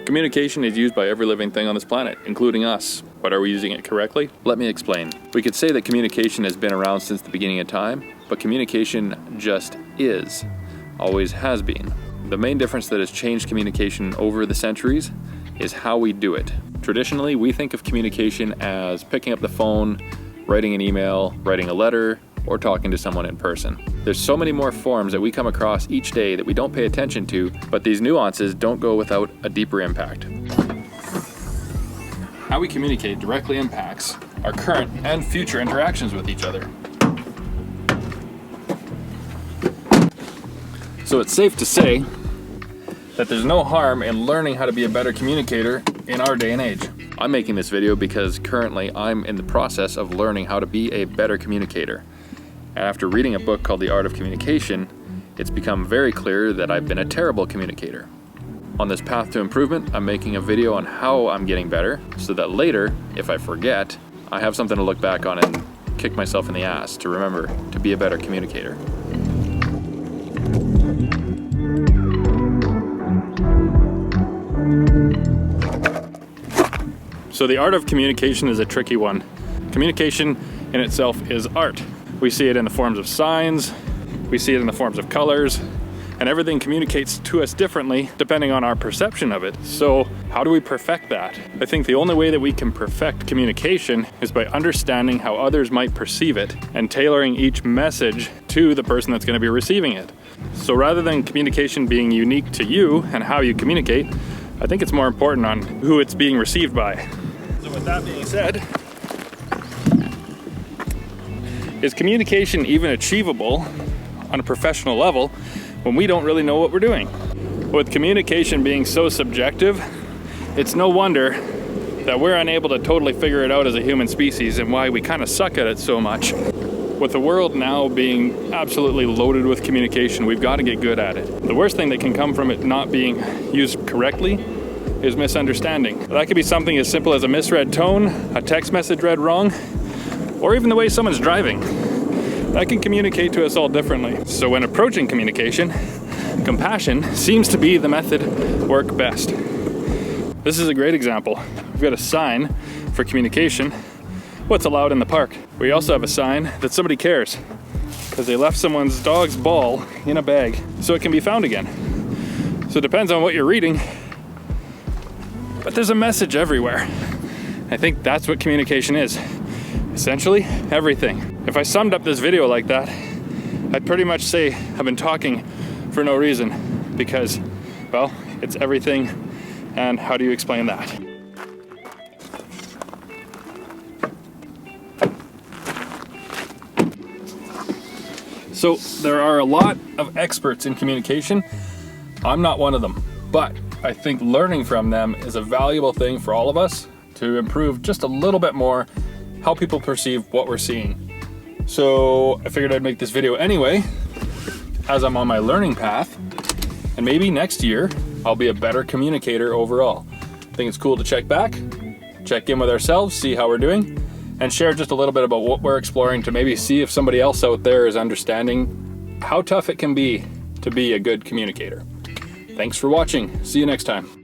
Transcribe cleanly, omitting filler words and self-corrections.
Communication is used by every living thing on this planet, including us. But are we using it correctly? Let me explain. We could say that communication has been around since the beginning of time, but communication just is. Always has been. The main difference that has changed communication over the centuries is how we do it. Traditionally, we think of communication as picking up the phone, writing an email, writing a letter, or talking to someone in person. There's so many more forms that we come across each day that we don't pay attention to, but these nuances don't go without a deeper impact. How we communicate directly impacts our current and future interactions with each other. So it's safe to say that there's no harm in learning how to be a better communicator in our day and age. I'm making this video because currently I'm in the process of learning how to be a better communicator. And after reading a book called The Art of Communication, it's become very clear that I've been a terrible communicator. On this path to improvement, I'm making a video on how I'm getting better, so that later, if I forget, I have something to look back on and kick myself in the ass to remember to be a better communicator. So the art of communication is a tricky one. Communication in itself is art. We see it in the forms of signs, we see it in the forms of colors, and everything communicates to us differently depending on our perception of it. So how do we perfect that? I think the only way that we can perfect communication is by understanding how others might perceive it and tailoring each message to the person that's going to be receiving it. So rather than communication being unique to you and how you communicate, I think it's more important on who it's being received by. So with that being said, is communication even achievable on a professional level when we don't really know what we're doing? With communication being so subjective, it's no wonder that we're unable to totally figure it out as a human species and why we kind of suck at it so much. With the world now being absolutely loaded with communication, we've got to get good at it. The worst thing that can come from it not being used correctly is misunderstanding. That could be something as simple as a misread tone, a text message read wrong, or even the way someone's driving. That can communicate to us all differently. So when approaching communication, compassion seems to be the method work best. This is a great example. We've got a sign for communication, what's allowed in the park. We also have a sign that somebody cares because they left someone's dog's ball in a bag so it can be found again. So it depends on what you're reading, but there's a message everywhere. I think that's what communication is. Essentially, everything. If I summed up this video like that, I'd pretty much say I've been talking for no reason because, well, it's everything, and how do you explain that? So there are a lot of experts in communication. I'm not one of them, but I think learning from them is a valuable thing for all of us to improve just a little bit more how people perceive what we're seeing. So I figured I'd make this video anyway, as I'm on my learning path, and maybe next year I'll be a better communicator overall. I think it's cool to check back, check in with ourselves, see how we're doing, and share just a little bit about what we're exploring to maybe see if somebody else out there is understanding how tough it can be to be a good communicator. Thanks for watching. See you next time.